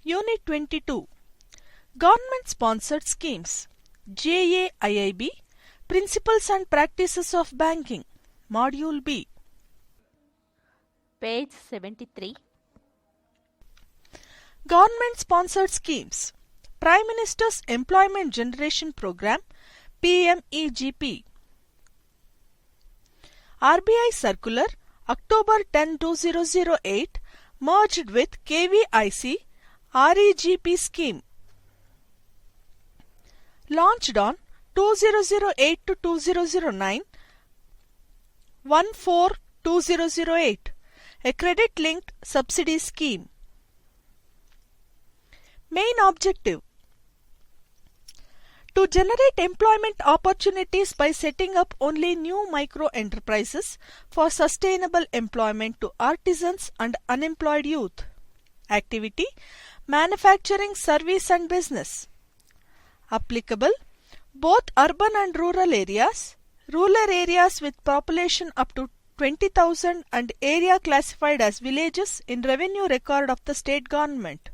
Unit 22 Government Sponsored Schemes JAIIB Principles and Practices of Banking Module B Page 73 Government Sponsored Schemes Prime Minister's Employment Generation Program PMEGP RBI Circular October 10, 2008 merged with KVIC REGP scheme. Launched on 2008 to 2009 14-2008, a credit-linked subsidy scheme. Main objective: to generate employment opportunities by setting up only new micro-enterprises for sustainable employment to artisans and unemployed youth. Activity: manufacturing, service and business. Applicable: both urban and rural areas with population up to 20,000 and area classified as villages in revenue record of the state government.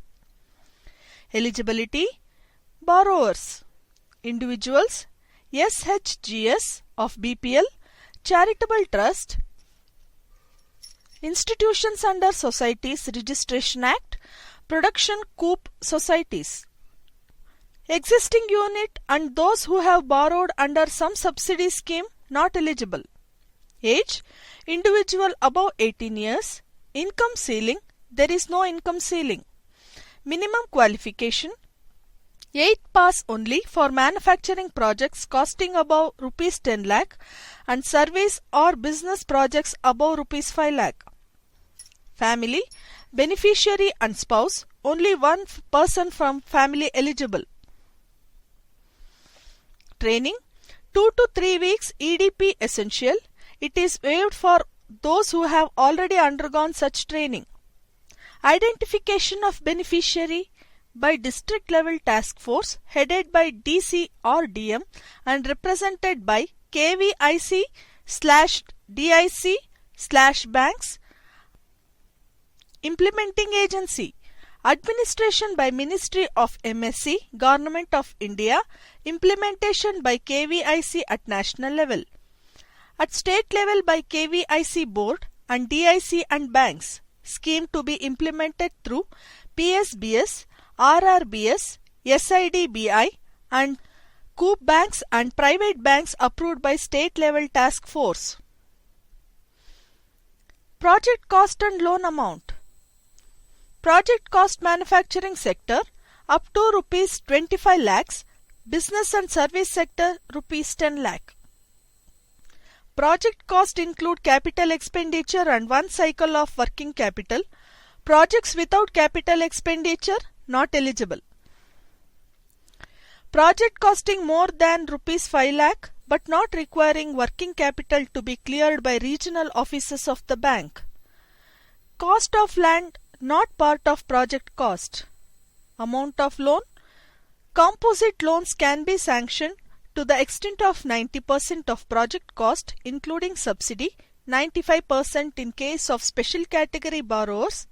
Eligibility: borrowers: individuals, SHGS of BPL, charitable trust, institutions under Societies Registration Act, production coup societies. Existing unit and those who have borrowed under some subsidy scheme not eligible. Age: individual above 18 years. Income ceiling: there is no income ceiling. Minimum qualification: 8th pass only for manufacturing projects costing above rupees 10 lakh and service or business projects above rupees 5 lakh. Family: beneficiary and spouse, only one person from family eligible. Training: 2 to 3 weeks EDP essential. It is waived for those who have already undergone such training. Identification of beneficiary by district level task force headed by DC or DM and represented by KVIC/DIC/banks. Implementing agency: administration by Ministry of MSC, Government of India. Implementation by KVIC at national level. At state level by KVIC board and DIC and banks. Scheme to be implemented through PSBS, RRBS, SIDBI and coup banks and private banks approved by state level task force. Project cost and loan amount. Project cost: manufacturing sector up to rupees 25 lakhs, business and service sector rupees 10 lakh. Project cost include capital expenditure and one cycle of working capital. Projects without capital expenditure not eligible. Project costing more than rupees 5 lakh but not requiring working capital to be cleared by regional offices of the bank. Cost of land not part of project cost. Amount of loan: composite loans can be sanctioned to the extent of 90% of project cost including subsidy, 95% in case of special category borrowers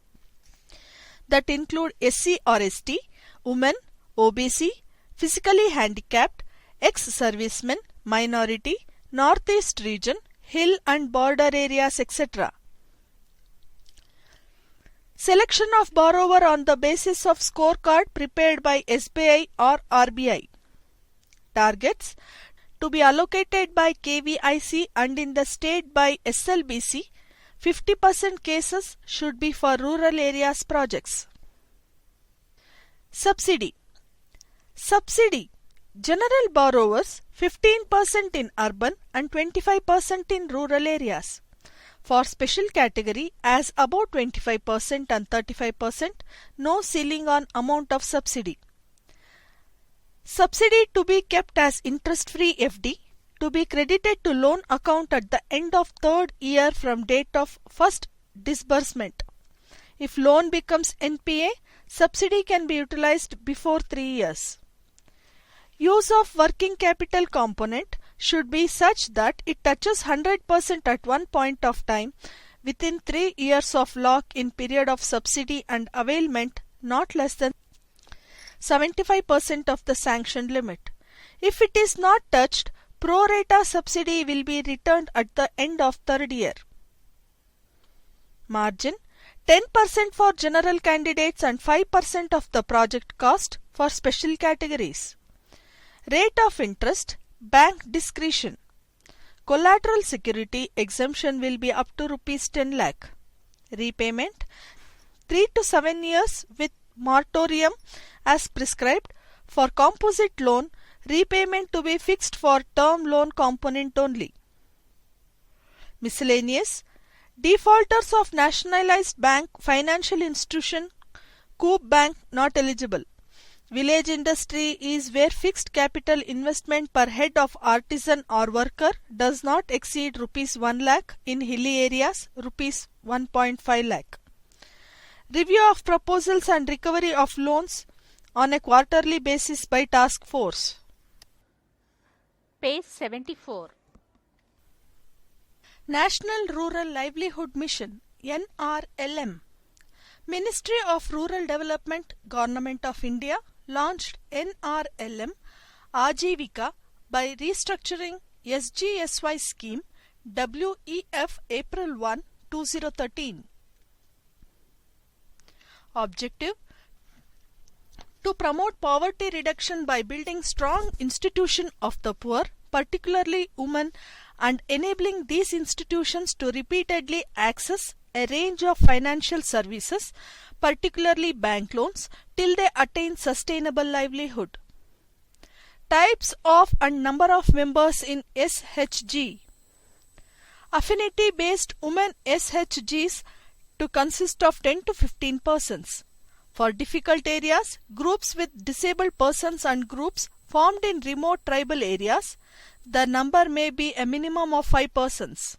that include SC or ST, women, OBC, physically handicapped, ex-servicemen, minority, northeast region, hill and border areas, etc. Selection of borrower on the basis of scorecard prepared by SBI or RBI. Targets: to be allocated by KVIC and in the state by SLBC. 50% cases should be for rural areas projects. Subsidy: general borrowers 15% in urban and 25% in rural areas. For special category as above 25% and 35%, no ceiling on amount of subsidy. Subsidy to be kept as interest-free FD, to be credited to loan account at the end of 3rd year from date of first disbursement. If loan becomes NPA, subsidy can be utilized before 3 years. Use of working capital component should be such that it touches 100% at one point of time within 3 years of lock-in period of subsidy and availment not less than 75% of the sanctioned limit. If it is not touched, pro rata subsidy will be returned at the end of third year. Margin 10% for general candidates and 5% of the project cost for special categories. Rate of interest, bank discretion. Collateral security exemption will be up to rupees 10 lakh. Repayment 3 to 7 years with moratorium as prescribed. For composite loan, repayment to be fixed for term loan component only. Miscellaneous. Defaulters of nationalized bank, financial institution, Coop Bank not eligible. Village industry is where fixed capital investment per head of artisan or worker does not exceed rupees 1 lakh, in hilly areas rupees 1.5 lakh. Review of proposals and recovery of loans on a quarterly basis by task force. Page 74. National Rural Livelihood Mission NRLM. Ministry of Rural Development, Government of India launched NRLM Ajivika by restructuring SGSY scheme WEF April 1, 2013. Objective: to promote poverty reduction by building strong institutions of the poor, particularly women, and enabling these institutions to repeatedly access a range of financial services, particularly bank loans, till they attain sustainable livelihood. Types of and number of members in SHG. Affinity-based women SHGs to consist of 10 to 15 persons. For difficult areas, groups with disabled persons and groups formed in remote tribal areas, the number may be a minimum of 5 persons.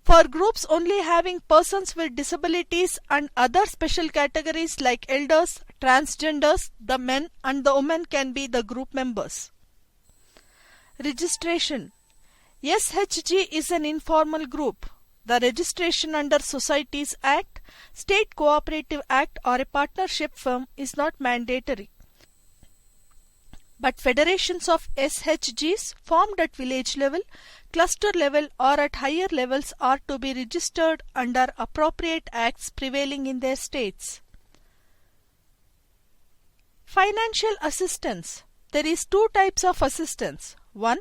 For groups only having persons with disabilities and other special categories like elders, transgenders, the men and the women can be the group members. Registration. SHG is an informal group. The registration under Societies Act, State Cooperative Act or a partnership firm is not mandatory. But federations of SHGs formed at village level, cluster level or at higher levels are to be registered under appropriate acts prevailing in their states. Financial assistance. There is two types of assistance. 1.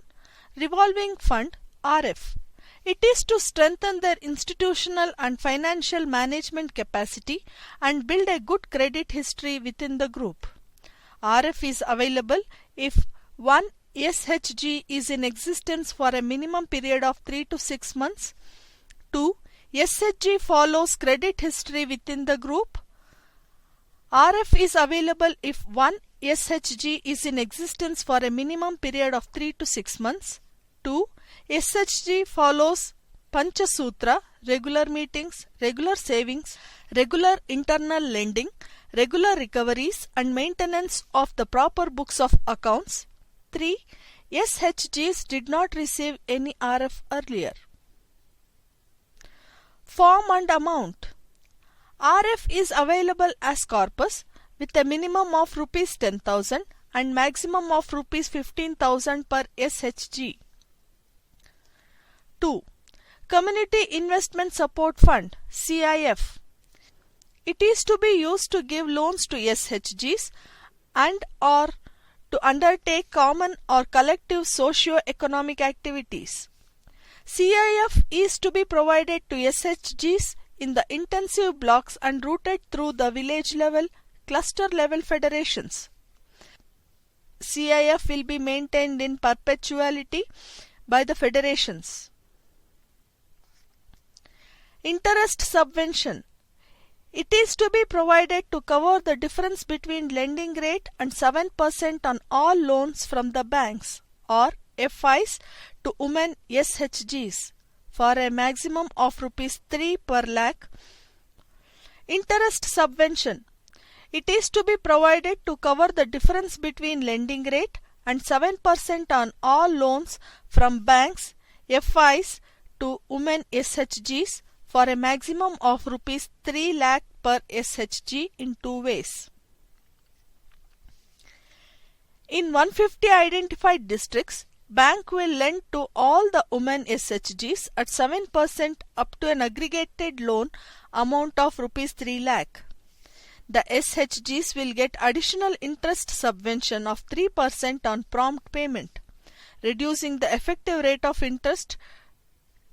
Revolving fund RF. It is to strengthen their institutional and financial management capacity and build a good credit history within the group. RF is available if 1. SHG is in existence for a minimum period of 3 to 6 months. 2. SHG follows credit history within the group. RF is available if 1. SHG is in existence for a minimum period of 3 to 6 months. 2. SHG follows Panchasutra, regular meetings, regular savings, regular internal lending, regular recoveries and maintenance of the proper books of accounts. 3. SHGs did not receive any RF earlier. Form and amount. RF is available as corpus with a minimum of rupees 10,000 and maximum of rupees 15,000 per SHG. 2. Community Investment Support Fund CIF. It is to be used to give loans to SHGs and or to undertake common or collective socio-economic activities. CIF is to be provided to SHGs in the intensive blocks and routed through the village level, cluster level federations. CIF will be maintained in perpetuity by the federations. Interest subvention. It is to be provided to cover the difference between lending rate and 7% on all loans from the banks or FIs to women SHGs for a maximum of rupees 3 per lakh. Interest subvention. It is to be provided to cover the difference between lending rate and 7% on all loans from banks, FIs to women SHGs for a maximum of rupees 3 lakh per SHG in 2 ways. In 150 identified districts, bank will lend to all the women SHGs at 7% up to an aggregated loan amount of Rs 3 lakh. The SHGs will get additional interest subvention of 3% on prompt payment, reducing the effective rate of interest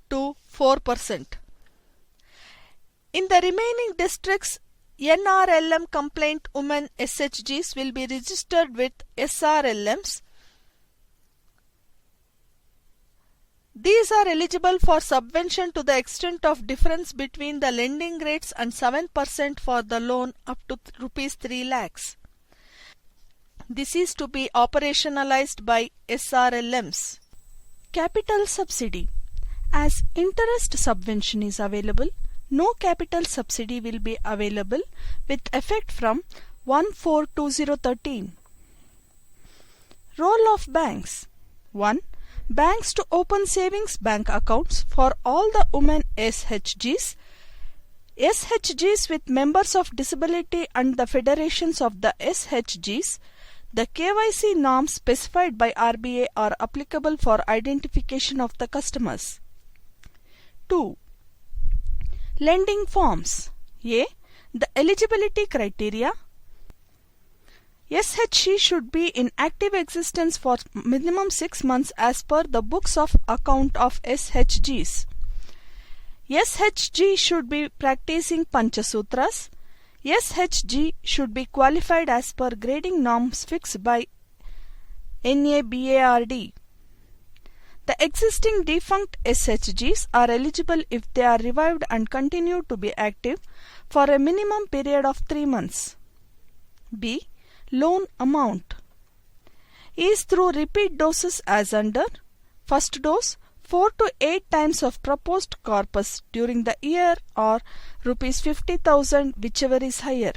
to 4%. In the remaining districts, NRLM complaint women SHGs will be registered with SRLMs. These are eligible for subvention to the extent of difference between the lending rates and 7% for the loan up to Rs 3 lakhs. This is to be operationalized by SRLMs. Capital subsidy. As interest subvention is available, no capital subsidy will be available with effect from 1/4/2013. Role of banks. 1. Banks to open savings bank accounts for all the women SHGs, SHGs with members of disability and the federations of the SHGs. The KYC norms specified by RBI are applicable for identification of the customers. 2. Lending forms. A. The eligibility criteria. SHG should be in active existence for minimum 6 months as per the books of account of SHGs. SHG should be practicing Panchasutras. SHG should be qualified as per grading norms fixed by NABARD. The existing defunct SHGs are eligible if they are revived and continue to be active for a minimum period of 3 months. B. Loan amount is through repeat doses as under. First dose 4 to 8 times of proposed corpus during the year or Rs 50,000 whichever is higher.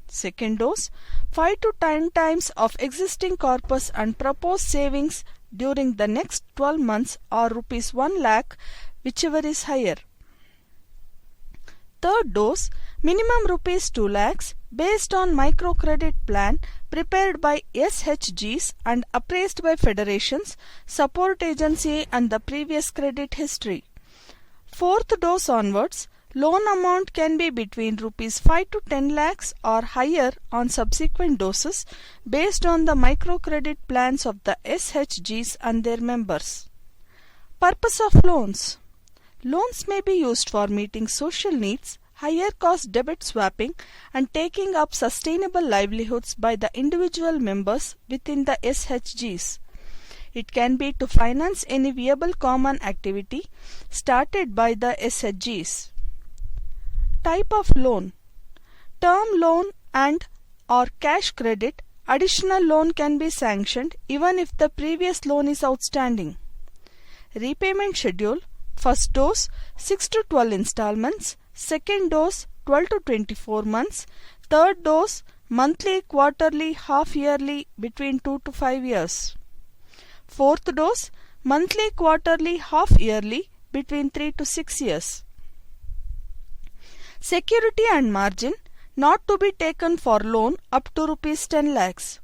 Second dose 5 to 10 times of existing corpus and proposed savings during the next 12 months or Rs 1 lakh whichever is higher. Third dose minimum Rs 2 lakhs based on microcredit plan prepared by SHGs and appraised by federations, support agency and the previous credit history. Fourth dose onwards, loan amount can be between Rs 5 to 10 lakhs or higher on subsequent doses based on the microcredit plans of the SHGs and their members. Purpose of loans. Loans may be used for meeting social needs, higher cost debit swapping and taking up sustainable livelihoods by the individual members within the SHGs. It can be to finance any viable common activity started by the SHGs. Type of loan. Term loan and or cash credit. Additional loan can be sanctioned even if the previous loan is outstanding. Repayment schedule. First dose 6 to 12 installments. Second dose 12 to 24 months. Third dose monthly, quarterly, half yearly between 2 to 5 years. Fourth dose monthly, quarterly, half yearly between 3 to 6 years. Security and margin not to be taken for loan up to Rs 10 lakhs.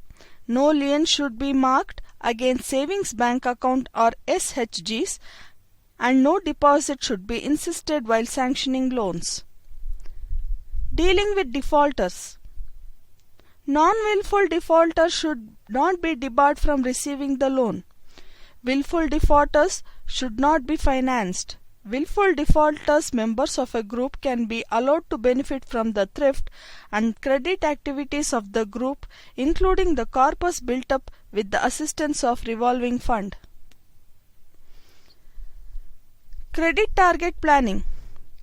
No lien should be marked against savings bank account or SHGs and no deposit should be insisted while sanctioning loans. Dealing with defaulters. Non-willful defaulters should not be debarred from receiving the loan. Willful defaulters should not be financed. Willful defaulters, members of a group, can be allowed to benefit from the thrift and credit activities of the group, including the corpus built up with the assistance of revolving fund. Credit target planning.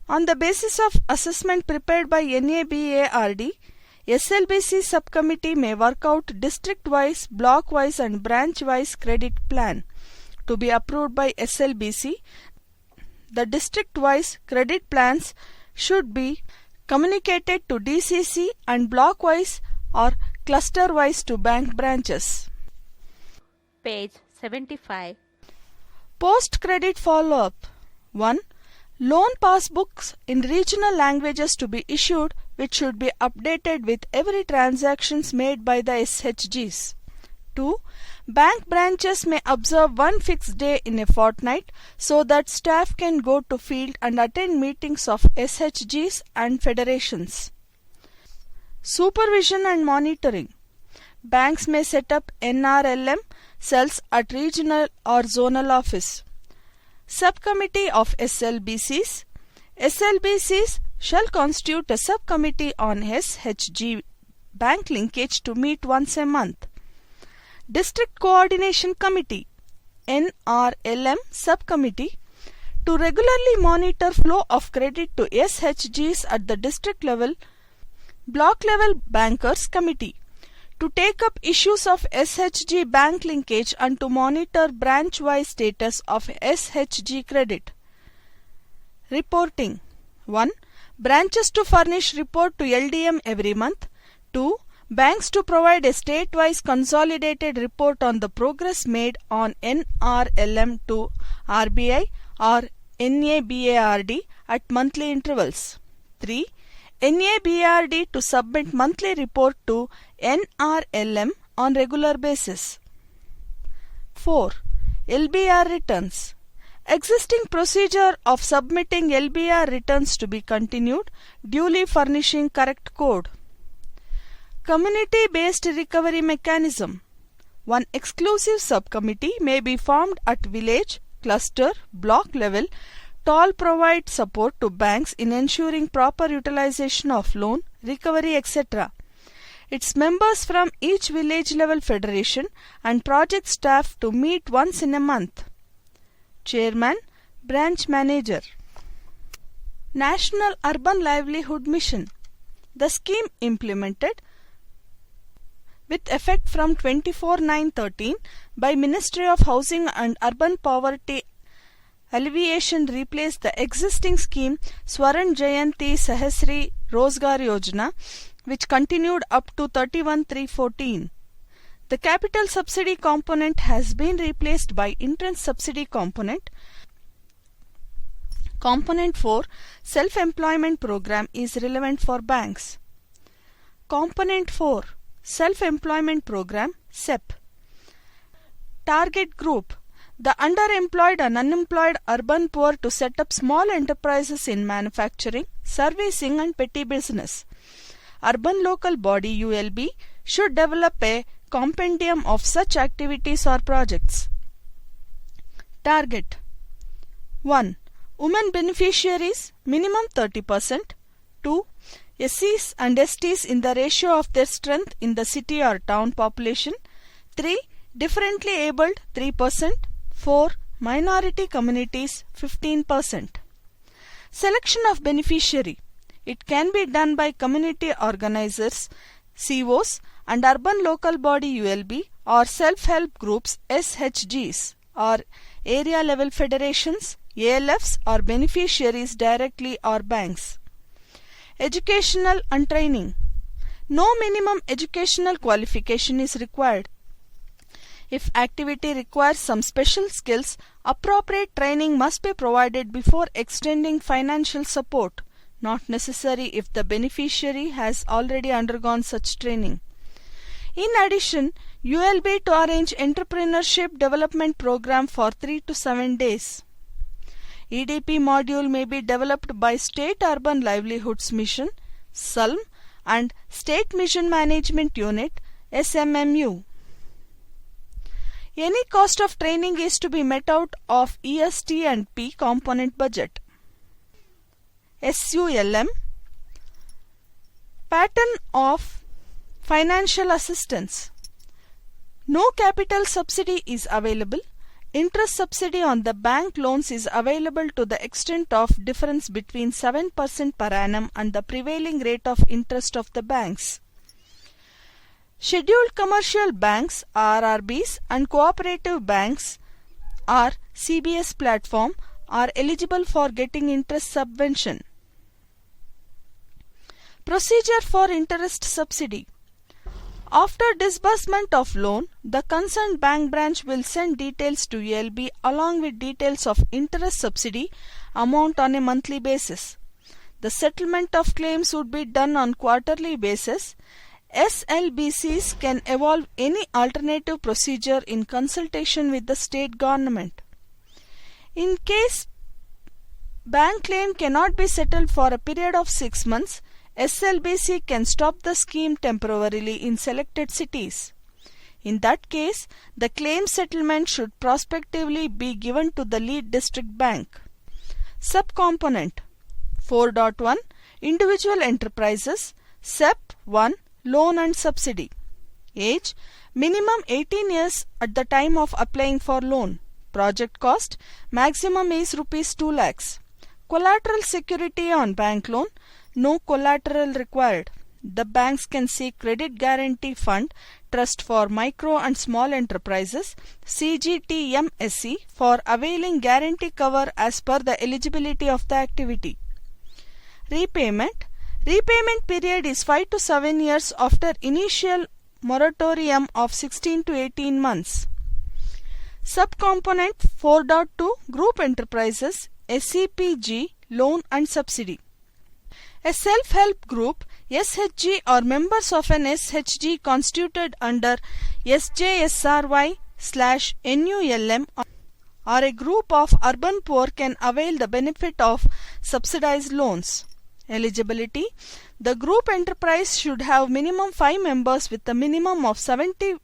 On the basis of assessment prepared by NABARD, SLBC subcommittee may work out district-wise, block-wise and branch-wise credit plan to be approved by SLBC. The district-wise credit plans should be communicated to DCC and block-wise or cluster-wise to bank branches. Page 75. Post-credit follow-up. 1. Loan passbooks in regional languages to be issued, which should be updated with every transactions made by the SHGs. 2. Bank branches may observe one fixed day in a fortnight so that staff can go to field and attend meetings of SHGs and federations. Supervision and monitoring. Banks may set up NRLM cells at regional or zonal office. Subcommittee of SLBCs. SLBCs shall constitute a subcommittee on SHG bank linkage to meet once a month. District Coordination Committee NRLM subcommittee to regularly monitor flow of credit to SHGs at the district level. Block level bankers committee to take up issues of SHG bank linkage and to monitor branch-wise status of SHG credit. Reporting. 1. Branches to furnish report to LDM every month. 2. Banks to provide a state-wise consolidated report on the progress made on NRLM to RBI or NABARD at monthly intervals. 3. NABARD to submit monthly report to NRLM on regular basis. 4. LBR returns. Existing procedure of submitting LBR returns to be continued, duly furnishing correct code. Community-based recovery mechanism. One exclusive subcommittee may be formed at village, cluster, block level to all provide support to banks in ensuring proper utilization of loan, recovery, etc. Its members from each village level federation and project staff to meet once in a month. Chairman, Branch Manager. National Urban Livelihood Mission. The scheme implemented with effect from 24/9/13 by Ministry of Housing and Urban Poverty Alleviation replaced the existing scheme Swaran Jayanti Sahasri Rozgar Yojana, which continued up to 31/3/14. The capital subsidy component has been replaced by interest subsidy component. Component 4 Self-Employment Program is relevant for banks. Component 4 Self-Employment Program SEP. Target Group. The underemployed and unemployed urban poor to set up small enterprises in manufacturing, servicing and petty business. Urban Local Body ULB should develop a compendium of such activities or projects. Target. 1. Women beneficiaries minimum 30%. 2. SCs and STs in the ratio of their strength in the city or town population. 3. Differently abled 3%. 4. Minority communities 15%. Selection of beneficiary. It can be done by community organizers, COs and urban local body ULB or self-help groups SHGs or area level federations, ALFs or beneficiaries directly or banks. Educational and training. No minimum educational qualification is required. If activity requires some special skills, appropriate training must be provided before extending financial support, not necessary if the beneficiary has already undergone such training. In addition, ULB to arrange entrepreneurship development program for 3 to 7 days. EDP module may be developed by State Urban Livelihoods Mission, SULM, and State Mission Management Unit, SMMU. Any cost of training is to be met out of EST and P component budget. SULM. Pattern of financial assistance. No capital subsidy is available. Interest subsidy on the bank loans is available to the extent of difference between 7% per annum and the prevailing rate of interest of the banks. Scheduled commercial banks RRBs and cooperative banks or CBS platform are eligible for getting interest subvention. Procedure for interest subsidy. After disbursement of loan, the concerned bank branch will send details to ULB along with details of interest subsidy amount on a monthly basis. The settlement of claims would be done on quarterly basis. SLBCs can evolve any alternative procedure in consultation with the state government. In case bank claim cannot be settled for a period of 6 months, SLBC can stop the scheme temporarily in selected cities. In that case, the claim settlement should prospectively be given to the lead district bank. Subcomponent 4.1 Individual Enterprises. SEP 1 Loan and Subsidy. Age minimum 18 years at the time of applying for loan. Project cost maximum is Rs 2 lakhs. Collateral security on bank loan. No collateral required. The banks can seek Credit Guarantee Fund Trust for Micro and Small Enterprises CGTMSE for availing guarantee cover as per the eligibility of the activity. Repayment period is 5 to 7 years after initial moratorium of 16 to 18 months. Subcomponent 4.2 Group Enterprises SCPG Loan and Subsidy. A self-help group SHG or members of an SHG constituted under SJSRY/NULM or a group of urban poor can avail the benefit of subsidized loans. Eligibility: the group enterprise should have minimum 5 members with a minimum of 70%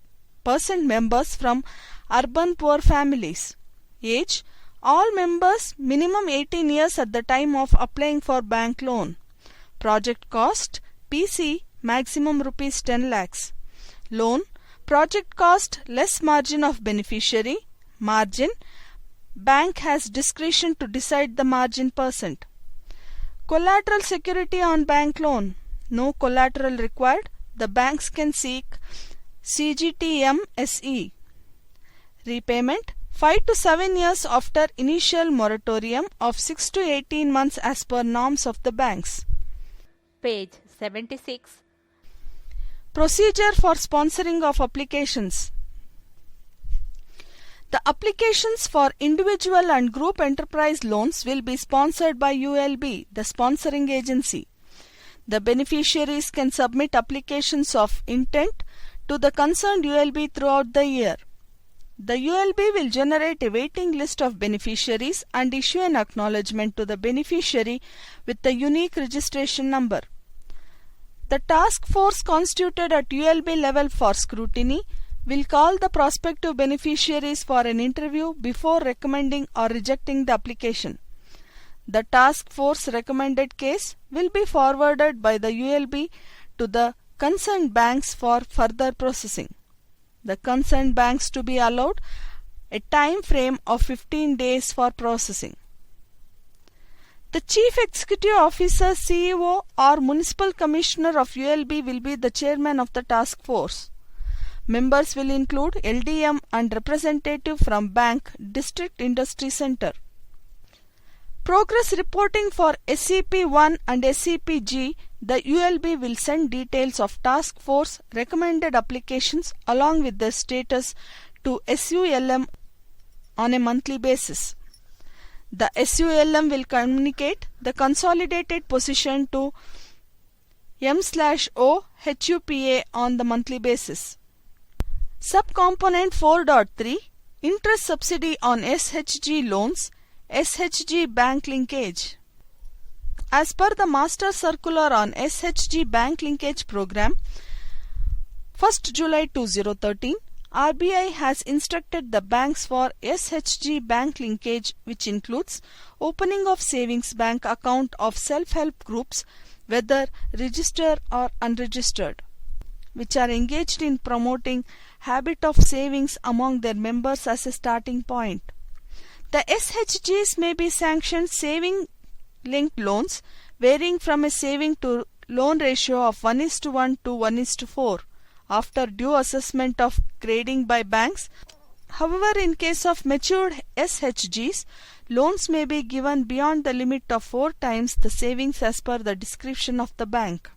members from urban poor families. Age: all members minimum 18 years at the time of applying for bank loan. Project cost PC maximum Rs 10 lakhs. Loan: project cost less margin of beneficiary. Margin: bank has discretion to decide the margin percent. Collateral security on bank loan. No collateral required. The banks can seek CGTMSE. Repayment: 5 to 7 years after initial moratorium of 6 to 18 months as per norms of the banks. Page 76. Procedure for sponsoring of applications. The applications for individual and group enterprise loans will be sponsored by ULB, the sponsoring agency. The beneficiaries can submit applications of intent to the concerned ULB throughout the year. The ULB will generate a waiting list of beneficiaries and issue an acknowledgement to the beneficiary with the unique registration number. The task force constituted at ULB level for scrutiny will call the prospective beneficiaries for an interview before recommending or rejecting the application. The task force recommended case will be forwarded by the ULB to the concerned banks for further processing. The concerned banks to be allowed a time frame of 15 days for processing. The Chief Executive Officer, CEO or Municipal Commissioner of ULB will be the chairman of the task force. Members will include LDM and representative from bank, district industry center. Progress reporting for SCP-1 and SCP-G. The ULB will send details of task force recommended applications along with their status to SULM on a monthly basis. The SULM will communicate the consolidated position to M/O HUPA on the monthly basis. Subcomponent 4.3 Interest subsidy on SHG loans, SHG bank linkage. As per the Master Circular on SHG bank linkage program, 1st July 2013, RBI has instructed the banks for SHG bank linkage, which includes opening of savings bank account of self-help groups, whether registered or unregistered, which are engaged in promoting habit of savings among their members as a starting point. The SHGs may be sanctioned saving linked loans varying from a saving to loan ratio of 1:1 to 1:4 after due assessment of grading by banks. However, in case of matured SHGs, loans may be given beyond the limit of 4 times the savings as per the description of the bank.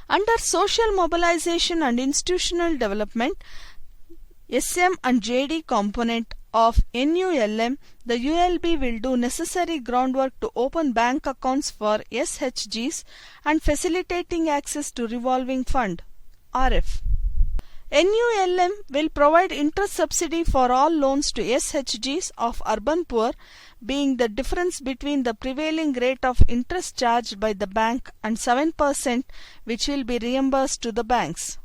Under Social Mobilization and Institutional Development, SM and JD component, of NULM, the ULB will do necessary groundwork to open bank accounts for SHGs and facilitating access to revolving fund (RF). NULM will provide interest subsidy for all loans to SHGs of urban poor, being the difference between the prevailing rate of interest charged by the bank and 7%, which will be reimbursed to the banks.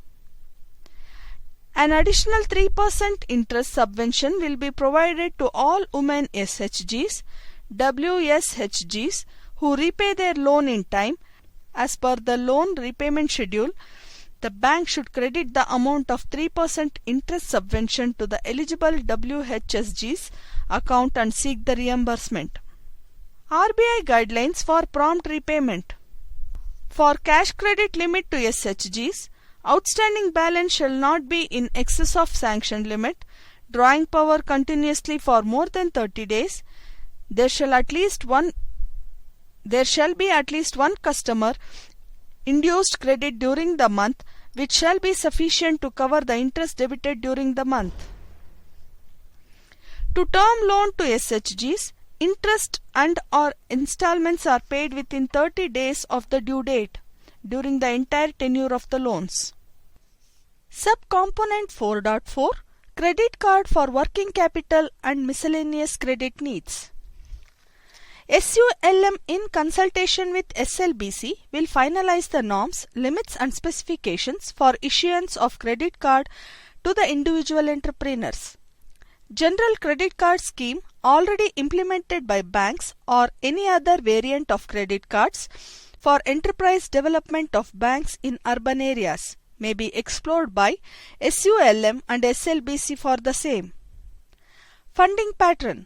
An additional 3% interest subvention will be provided to all women SHGs, WSHGs, who repay their loan in time. As per the loan repayment schedule, the bank should credit the amount of 3% interest subvention to the eligible WHSG's account and seek the reimbursement. RBI guidelines for prompt repayment. For cash credit limit to SHGs, outstanding balance shall not be in excess of sanctioned limit, drawing power continuously for more than 30 days. There shall be at least one customer induced credit during the month, which shall be sufficient to cover the interest debited during the month. To term loan to SHGs, interest and/or installments are paid within 30 days of the due date during the entire tenure of the loans. Subcomponent 4.4 Credit card for working capital and miscellaneous credit needs. SULM, in consultation with SLBC, will finalize the norms, limits and specifications for issuance of credit card to the individual entrepreneurs. General credit card scheme already implemented by banks or any other variant of credit cards for enterprise development of banks in urban areas may be explored by SULM and SLBC for the same. Funding pattern.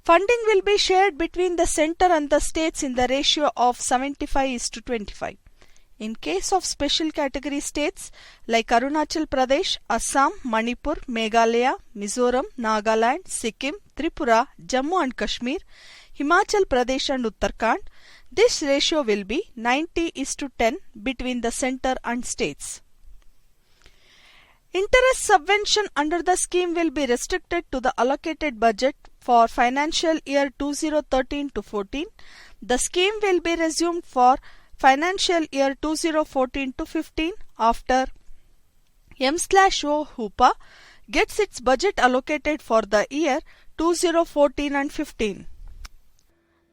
Funding will be shared between the center and the states in the ratio of 75:25. In case of special category states like Arunachal Pradesh, Assam, Manipur, Meghalaya, Mizoram, Nagaland, Sikkim, Tripura, Jammu and Kashmir, Himachal Pradesh and Uttarakhand, this ratio will be 90:10 between the center and states. Interest subvention under the scheme will be restricted to the allocated budget for financial year 2013-14. The scheme will be resumed for financial year 2014-15 after M/O HUPA gets its budget allocated for the year 2014 and 15.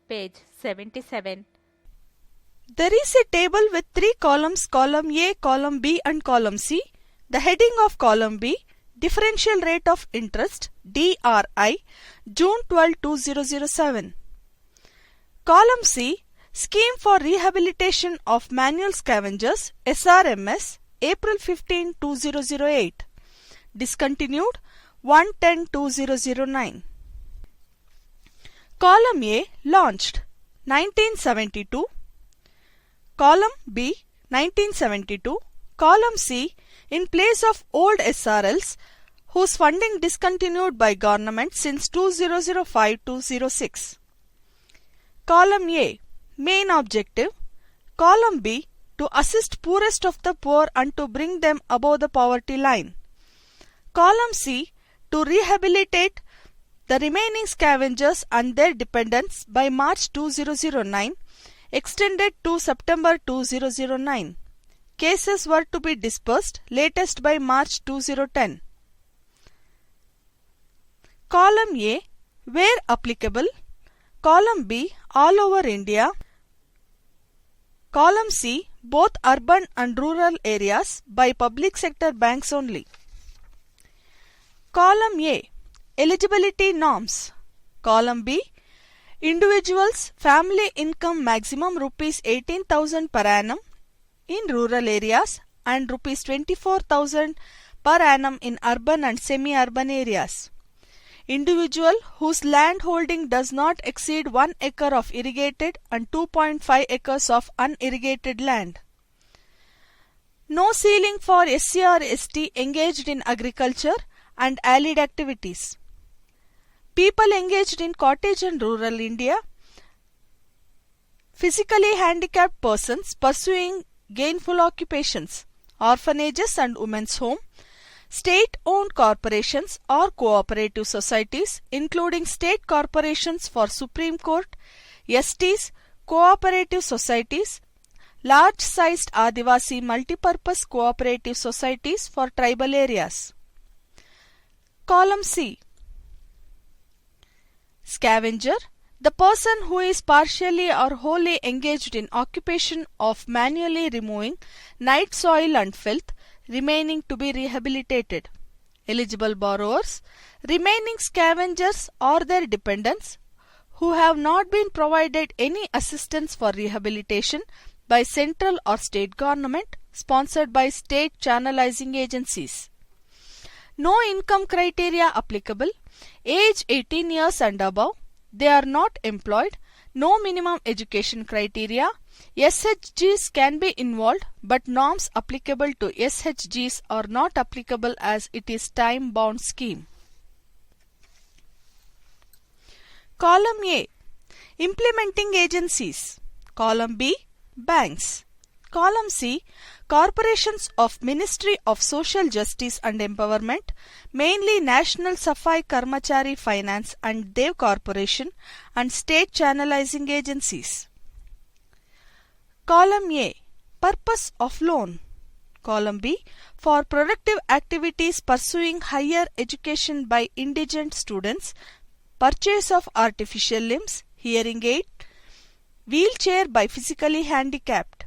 Page 77. There is a table with 3 columns, column A, column B and column C. The heading of column B, Differential Rate of Interest, DRI, June 12, 2007. Column C, Scheme for Rehabilitation of Manual Scavengers, SRMS, April 15, 2008. Discontinued, 1/10/2009. Column A, Launched, 1972. Column B, 1972. Column C, in place of old SRLs, whose funding discontinued by government since 2005-06. Column A, Main Objective. Column B, to assist poorest of the poor and to bring them above the poverty line. Column C, to rehabilitate the remaining scavengers and their dependents by March 2009, extended to September 2009. Cases were to be dispersed latest by March 2010. Column A, where applicable. Column B, all over India. Column C, both urban and rural areas by public sector banks only. Column A, eligibility norms. Column B, individuals family income maximum rupees 18,000 per annum in rural areas and rupees 24,000 per annum in urban and semi-urban areas. Individual whose land holding does not exceed 1 acre of irrigated and 2.5 acres of unirrigated land. No ceiling for SC or ST engaged in agriculture and allied activities. People engaged in cottage and rural India. Physically handicapped persons pursuing gainful occupations. Orphanages and women's home. State-owned corporations or cooperative societies, including state corporations for Supreme Court, STs, cooperative societies, large-sized Adivasi multipurpose cooperative societies for tribal areas. Column C. Scavenger, the person who is partially or wholly engaged in occupation of manually removing night soil and filth remaining to be rehabilitated. Eligible borrowers, remaining scavengers or their dependents who have not been provided any assistance for rehabilitation by central or state government sponsored by state channelizing agencies. No income criteria applicable, age 18 years and above, they are not employed, no minimum education criteria, SHGs can be involved but norms applicable to SHGs are not applicable as it is time-bound scheme. Column A. Implementing agencies. Column B. Banks. Column C. Corporations of Ministry of Social Justice and Empowerment, mainly National Safai Karmachari Finance and Dev Corporation and state channelizing agencies. Column A. Purpose of loan. Column B. For productive activities pursuing higher education by indigent students, purchase of artificial limbs, hearing aid, wheelchair by physically handicapped.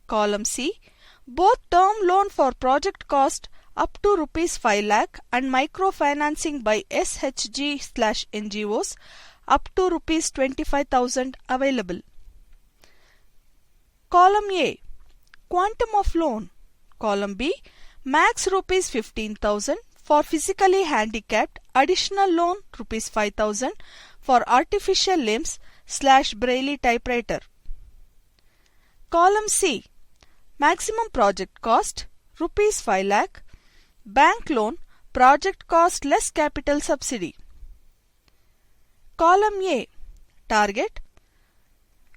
Column C. Both term loan for project cost up to ₹5 lakh and microfinancing by SHG/NGOs up to ₹25,000 available. Column A. Quantum of loan. Column B. Max ₹15,000 for physically handicapped, additional loan ₹5,000 for artificial limbs/Braille typewriter. Column C. Maximum project cost ₹5 lakh, bank loan, project cost less capital subsidy. Column A. Target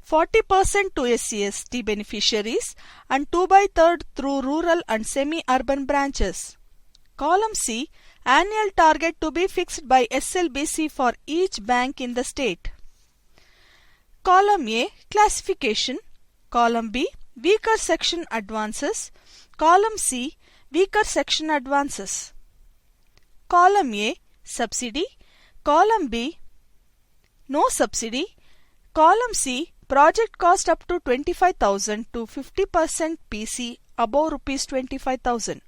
40% to SC/ST beneficiaries and 2/3 through rural and semi-urban branches. Column C. Annual target to be fixed by SLBC for each bank in the state. Column A. Classification. Column B. Weaker section advances. Column C. Weaker section advances. Column A. Subsidy. Column B. No subsidy. Column C. Project cost up to 25,000 to 50% PC above ₹25,000.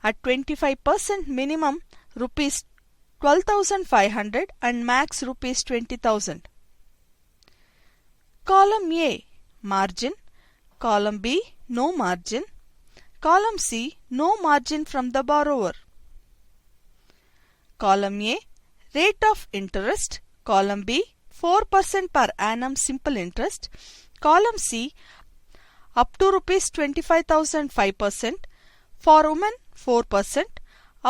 At 25% minimum ₹12,500 and max ₹20,000. Column A. Margin. Column B. No margin. Column C. No margin from the borrower. Column A. Rate of interest. Column B. 4% per annum simple interest. Column C. Up to ₹25,000 5%. For women 4%.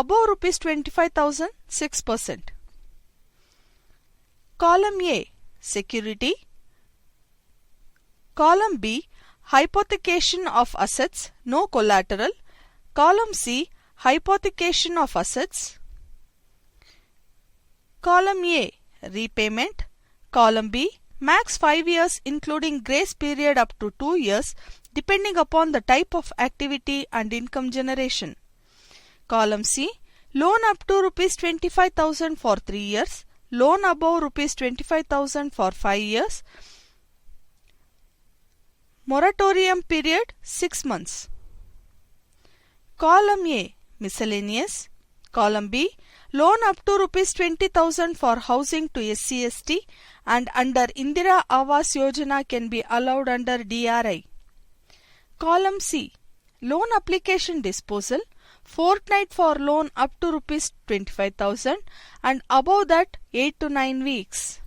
Above ₹25,000 6%. Column A. Security. Column B. Hypothecation of assets, no collateral. Column C. Hypothecation of assets. Column A. Repayment. Column B. Max 5 years including grace period up to 2 years depending upon the type of activity and income generation. Column C. Loan up to ₹25,000 for 3 years. Loan above ₹25,000 for 5 years. Moratorium period 6 months. Column A. Miscellaneous. Column B. Loan up to ₹20,000 for housing to SC/ST and under Indira Awas Yojana can be allowed under DRI. Column C. Loan application disposal. Fortnight for loan up to ₹25,000 and above that 8 to 9 weeks.